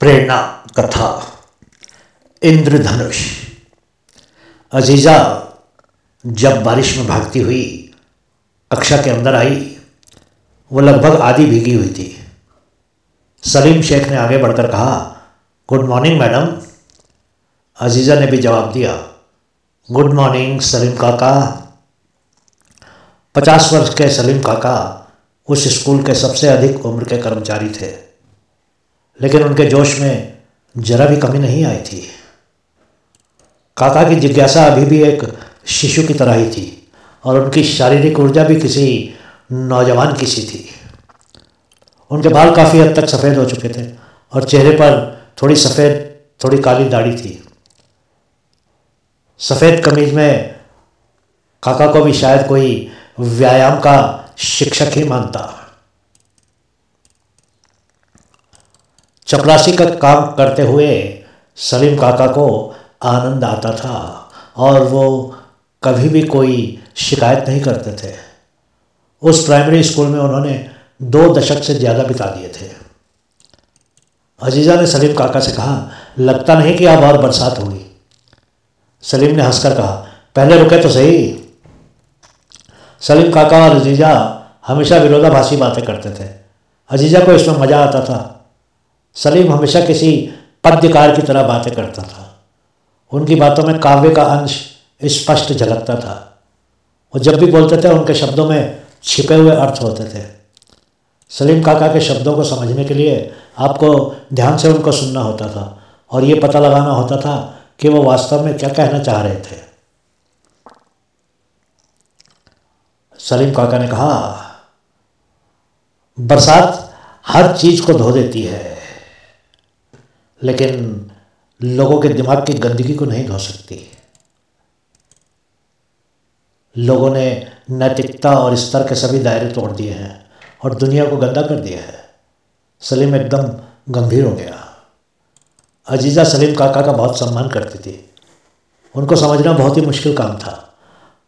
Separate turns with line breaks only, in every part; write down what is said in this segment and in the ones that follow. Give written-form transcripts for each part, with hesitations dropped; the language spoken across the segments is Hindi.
प्रेरणा कथा। इंद्रधनुष। अजीज़ा जब बारिश में भागती हुई कक्षा के अंदर आई, वो लगभग आधी भीगी हुई थी। सलीम शेख ने आगे बढ़कर कहा, गुड मॉर्निंग मैडम। अजीज़ा ने भी जवाब दिया, गुड मॉर्निंग सलीम काका। 50 वर्ष के सलीम काका उस स्कूल के सबसे अधिक उम्र के कर्मचारी थे, लेकिन उनके जोश में जरा भी कमी नहीं आई थी। काका की जिज्ञासा अभी भी एक शिशु की तरह ही थी और उनकी शारीरिक ऊर्जा भी किसी नौजवान की सी थी। उनके बाल काफ़ी हद तक सफ़ेद हो चुके थे और चेहरे पर थोड़ी सफ़ेद थोड़ी काली दाढ़ी थी। सफ़ेद कमीज में काका को भी शायद कोई व्यायाम का शिक्षक ही मानता। चपरासी का काम करते हुए सलीम काका को आनंद आता था और वो कभी भी कोई शिकायत नहीं करते थे। उस प्राइमरी स्कूल में उन्होंने 2 दशक से ज़्यादा बिता दिए थे। अजीज़ा ने सलीम काका से कहा, लगता नहीं कि अब और बरसात होगी। सलीम ने हंसकर कहा, पहले रुके तो सही। सलीम काका और अजीज़ा हमेशा विरोधाभासी बातें करते थे। अजीज़ा को इसमें मज़ा आता था। सलीम हमेशा किसी पद्यकार की तरह बातें करता था। उनकी बातों में काव्य का अंश स्पष्ट झलकता था। वो जब भी बोलते थे उनके शब्दों में छिपे हुए अर्थ होते थे। सलीम काका के शब्दों को समझने के लिए आपको ध्यान से उनको सुनना होता था और ये पता लगाना होता था कि वो वास्तव में क्या कहना चाह रहे थे। सलीम काका ने कहा, बरसात हर चीज़ को धो देती है, लेकिन लोगों के दिमाग की गंदगी को नहीं धो सकती। लोगों ने नैतिकता और स्तर के सभी दायरे तोड़ दिए हैं और दुनिया को गंदा कर दिया है। सलीम एकदम गंभीर हो गया। अजीज़ा सलीम काका का बहुत सम्मान करती थी। उनको समझना बहुत ही मुश्किल काम था।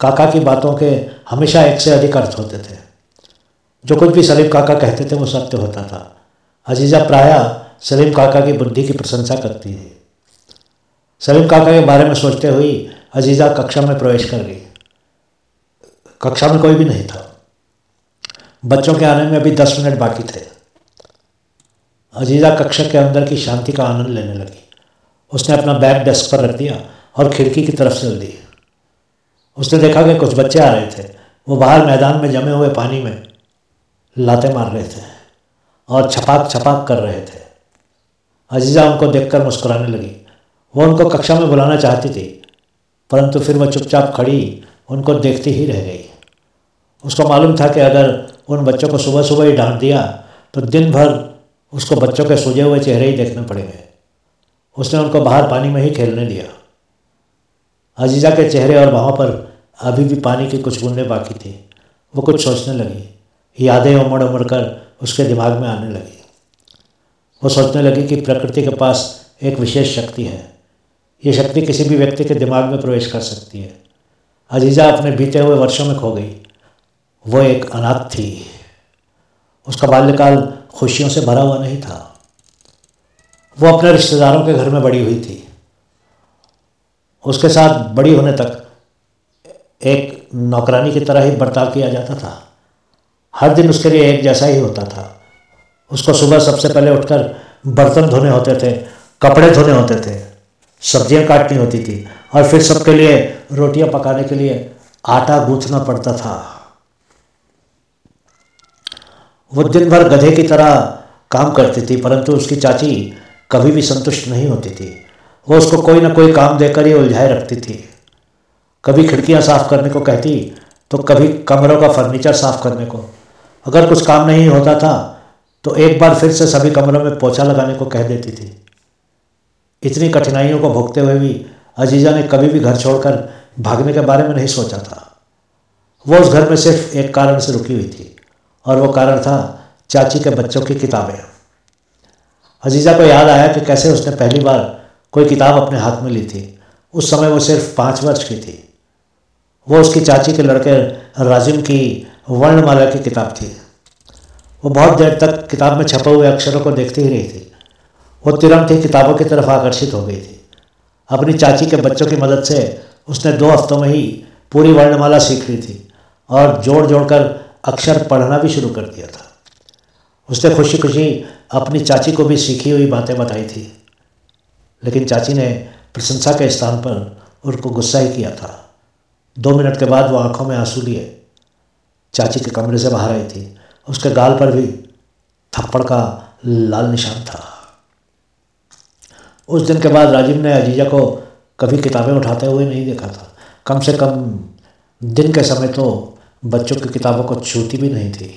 काका की बातों के हमेशा एक से अधिक अर्थ होते थे। जो कुछ भी सलीम काका कहते थे वो सत्य होता था। अजीज़ा प्रायः सलीम काका की बुद्धि की प्रशंसा करती थी। सलीम काका के बारे में सोचते हुए अजीज़ा कक्षा में प्रवेश कर गई। कक्षा में कोई भी नहीं था। बच्चों के आने में अभी 10 मिनट बाकी थे। अजीज़ा कक्षा के अंदर की शांति का आनंद लेने लगी। उसने अपना बैग डेस्क पर रख दिया और खिड़की की तरफ चल दी। उसने देखा कि कुछ बच्चे आ रहे थे। वो बाहर मैदान में जमे हुए पानी में लातें मार रहे थे और छपाक छपाक कर रहे थे। अजीज़ा उनको देखकर मुस्कुराने लगी। वो उनको कक्षा में बुलाना चाहती थी, परंतु फिर वह चुपचाप खड़ी उनको देखती ही रह गई। उसको मालूम था कि अगर उन बच्चों को सुबह सुबह ही डांट दिया तो दिन भर उसको बच्चों के सूजे हुए चेहरे ही देखने पड़ेंगे। उसने उनको बाहर पानी में ही खेलने दिया। अजीज़ा के चेहरे और बाहों पर अभी भी पानी की कुछ बूंदें बाकी थी। वो कुछ सोचने लगी। यादें उमड़ उमड़ कर उसके दिमाग में आने लगी। वो सोचने लगी कि प्रकृति के पास एक विशेष शक्ति है। ये शक्ति किसी भी व्यक्ति के दिमाग में प्रवेश कर सकती है। अजीज़ा अपने बीते हुए वर्षों में खो गई। वो एक अनाथ थी। उसका बाल्यकाल खुशियों से भरा हुआ नहीं था। वो अपने रिश्तेदारों के घर में बड़ी हुई थी। उसके साथ बड़ी होने तक एक नौकरानी की तरह ही बर्ताव किया जाता था। हर दिन उसके लिए एक जैसा ही होता था। उसको सुबह सबसे पहले उठकर बर्तन धोने होते थे, कपड़े धोने होते थे, सब्जियां काटनी होती थी और फिर सबके लिए रोटियां पकाने के लिए आटा गूंथना पड़ता था। वो दिन भर गधे की तरह काम करती थी, परंतु उसकी चाची कभी भी संतुष्ट नहीं होती थी। वो उसको कोई ना कोई काम देकर ही उलझाए रखती थी। कभी खिड़कियां साफ करने को कहती तो कभी कमरों का फर्नीचर साफ करने को। अगर कुछ काम नहीं होता था तो एक बार फिर से सभी कमरों में पोछा लगाने को कह देती थी। इतनी कठिनाइयों को भोगते हुए भी अजीज़ा ने कभी भी घर छोड़कर भागने के बारे में नहीं सोचा था। वो उस घर में सिर्फ एक कारण से रुकी हुई थी और वो कारण था चाची के बच्चों की किताबें। अजीज़ा को याद आया कि कैसे उसने पहली बार कोई किताब अपने हाथ में ली थी। उस समय वो सिर्फ 5 वर्ष की थी। वो उसकी चाची के लड़के राजिम की वर्णमाला की किताब थी। वो बहुत देर तक किताब में छपे हुए अक्षरों को देखती ही रही थी। वो तुरंत ही किताबों की तरफ आकर्षित हो गई थी। अपनी चाची के बच्चों की मदद से उसने 2 हफ्तों में ही पूरी वर्णमाला सीख ली थी और जोड़ जोड़कर अक्षर पढ़ना भी शुरू कर दिया था। उसने खुशी खुशी अपनी चाची को भी सीखी हुई बातें बताई थी, लेकिन चाची ने प्रशंसा के स्थान पर उनको गुस्सा ही किया था। 2 मिनट के बाद वो आंखों में आंसू लिए चाची के कमरे से बाहर आई थी। उसके गाल पर भी थप्पड़ का लाल निशान था। उस दिन के बाद राजीव ने अजीजा को कभी किताबें उठाते हुए नहीं देखा था। कम से कम दिन के समय तो बच्चों की किताबों को छूती भी नहीं थी।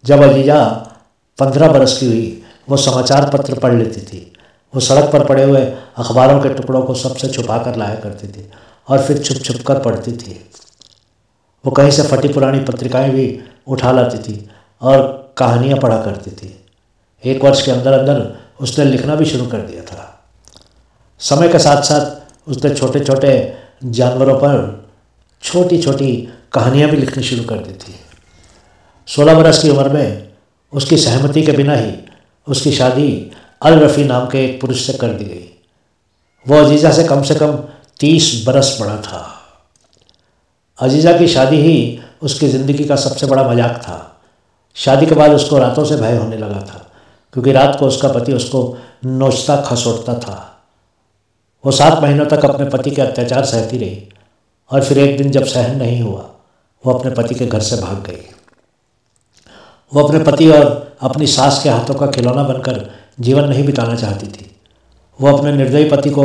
जब अजीजा 15 बरस की हुई, वो समाचार पत्र पढ़ लेती थी। वो सड़क पर पड़े हुए अखबारों के टुकड़ों को सबसे छुपा कर लाया करती थी और फिर छुप छुप कर पढ़ती थी। वो कहीं से फटी पुरानी पत्रिकाएं भी उठा लाती थी और कहानियाँ पढ़ा करती थी। 1 वर्ष के अंदर अंदर उसने लिखना भी शुरू कर दिया था। समय के साथ साथ उसने छोटे छोटे जानवरों पर छोटी छोटी कहानियाँ भी लिखनी शुरू कर दी थी। 16 बरस की उम्र में उसकी सहमति के बिना ही उसकी शादी अल रफ़ी नाम के एक पुरुष से कर दी गई। वो अजीज़ा से कम 30 बरस बड़ा था। अजीज़ा की शादी ही उसकी ज़िंदगी का सबसे बड़ा मजाक था। शादी के बाद उसको रातों से भय होने लगा था, क्योंकि रात को उसका पति उसको नोचता खसोटता था। वो 7 महीनों तक अपने पति के अत्याचार सहती रही और फिर एक दिन जब सहन नहीं हुआ, वो अपने पति के घर से भाग गई। वो अपने पति और अपनी सास के हाथों का खिलौना बनकर जीवन नहीं बिताना चाहती थी। वो अपने निर्दयी पति को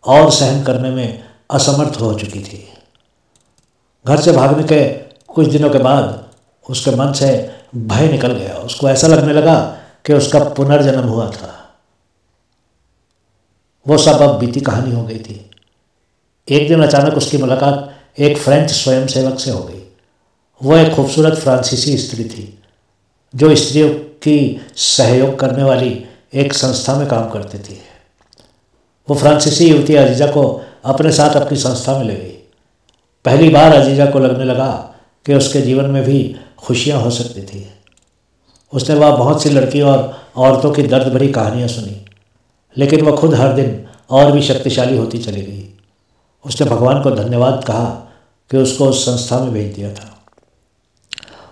और सहन करने में असमर्थ हो चुकी थी। घर से भागने के कुछ दिनों के बाद उसके मन से भय निकल गया। उसको ऐसा लगने लगा कि उसका पुनर्जन्म हुआ था। वो सब अब बीती कहानी हो गई थी। एक दिन अचानक उसकी मुलाकात एक फ्रेंच स्वयंसेवक से हो गई। वो एक खूबसूरत फ्रांसीसी स्त्री थी जो स्त्रियों की सहयोग करने वाली एक संस्था में काम करती थी। वो फ्रांसीसी युवती अजीजा को अपने साथ अपनी संस्था में ले गई। पहली बार अजीजा को लगने लगा कि उसके जीवन में भी खुशियाँ हो सकती थी। उसने वह बहुत सी लड़कियों और औरतों की दर्द भरी कहानियाँ सुनी, लेकिन वह खुद हर दिन और भी शक्तिशाली होती चली गई। उसने भगवान को धन्यवाद कहा कि उसको उस संस्था में भेज दिया था।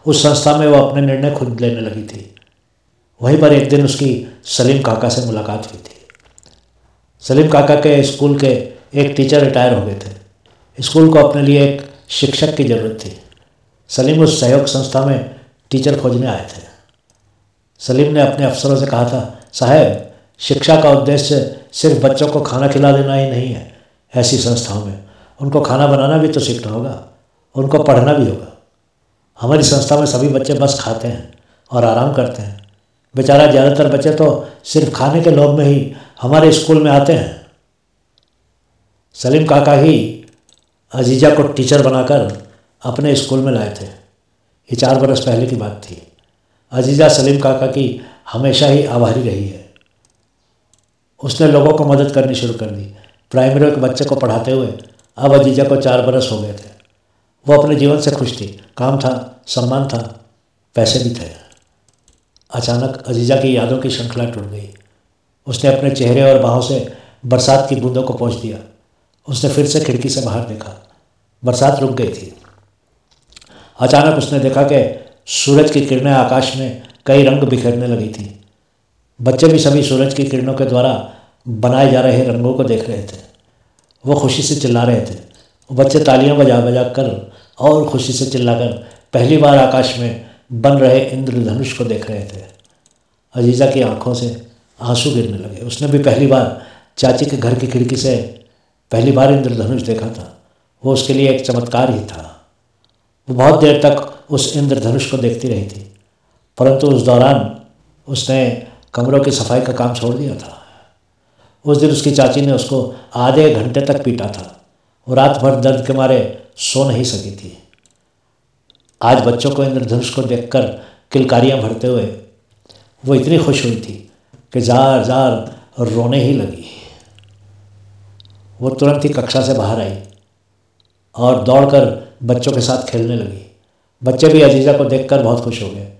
उस संस्था में वो अपने निर्णय खुद लेने लगी थी। वहीं पर एक दिन उसकी सलीम काका से मुलाकात हुई थी। सलीम काका के स्कूल के एक टीचर रिटायर हो गए थे। स्कूल को अपने लिए एक शिक्षक की ज़रूरत थी। सलीम उस सहयोग संस्था में टीचर खोजने आए थे। सलीम ने अपने अफसरों से कहा था, साहब, शिक्षा का उद्देश्य सिर्फ बच्चों को खाना खिला देना ही नहीं है। ऐसी संस्थाओं में उनको खाना बनाना भी तो सीखना होगा, उनको पढ़ना भी होगा। हमारी संस्था में सभी बच्चे बस खाते हैं और आराम करते हैं। बेचारा ज़्यादातर बच्चे तो सिर्फ खाने के लोभ में ही हमारे स्कूल में आते हैं। सलीम काका ही अजीजा को टीचर बनाकर अपने स्कूल में लाए थे। ये 4 बरस पहले की बात थी। अजीजा सलीम काका की हमेशा ही आभारी रही है। उसने लोगों को मदद करनी शुरू कर दी। प्राइमरी के बच्चे को पढ़ाते हुए अब अजीजा को 4 बरस हो गए थे। वो अपने जीवन से खुश थी। काम था, सम्मान था, पैसे भी थे। अचानक अजीजा की यादों की श्रृंखला टूट गई। उसने अपने चेहरे और बाहों से बरसात की बूंदों को पोंछ दिया। उसने फिर से खिड़की से बाहर देखा। बरसात रुक गई थी। अचानक उसने देखा कि सूरज की किरणें आकाश में कई रंग बिखेरने लगी थी। बच्चे भी सभी सूरज की किरणों के द्वारा बनाए जा रहे रंगों को देख रहे थे। वो खुशी से चिल्ला रहे थे। वो बच्चे तालियां बजा बजा कर और खुशी से चिल्लाकर पहली बार आकाश में बन रहे इंद्रधनुष को देख रहे थे। अजीजा की आंखों से आंसू गिरने लगे। उसने भी पहली बार चाची के घर की खिड़की से पहली बार इंद्रधनुष देखा था। वो उसके लिए एक चमत्कार ही था। वो बहुत देर तक उस इंद्रधनुष को देखती रही थी, परंतु उस दौरान उसने कमरों की सफाई का काम छोड़ दिया था। उस दिन उसकी चाची ने उसको आधे घंटे तक पीटा था। वो रात भर दर्द के मारे सो नहीं सकी थी। आज बच्चों को इंद्रधनुष को देखकर किलकारियाँ भरते हुए वो इतनी खुश हुई थी कि जार जार रोने ही लगी। वो तुरंत ही कक्षा से बाहर आई और दौड़कर बच्चों के साथ खेलने लगी। बच्चे भी अजीज़ा को देखकर बहुत खुश हो गए।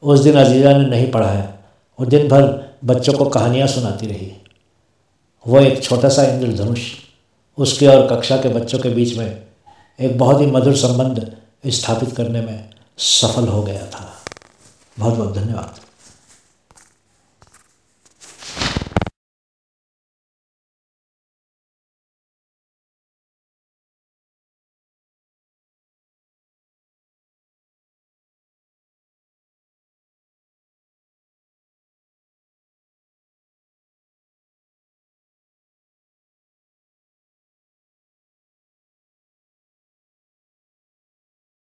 उस दिन अजीज़ा ने नहीं पढ़ाया। वो दिन भर बच्चों को कहानियाँ सुनाती रही। वो एक छोटा सा इंद्रधनुष उसके और कक्षा के बच्चों के बीच में एक बहुत ही मधुर संबंध स्थापित करने में सफल हो गया था। बहुत बहुत धन्यवाद।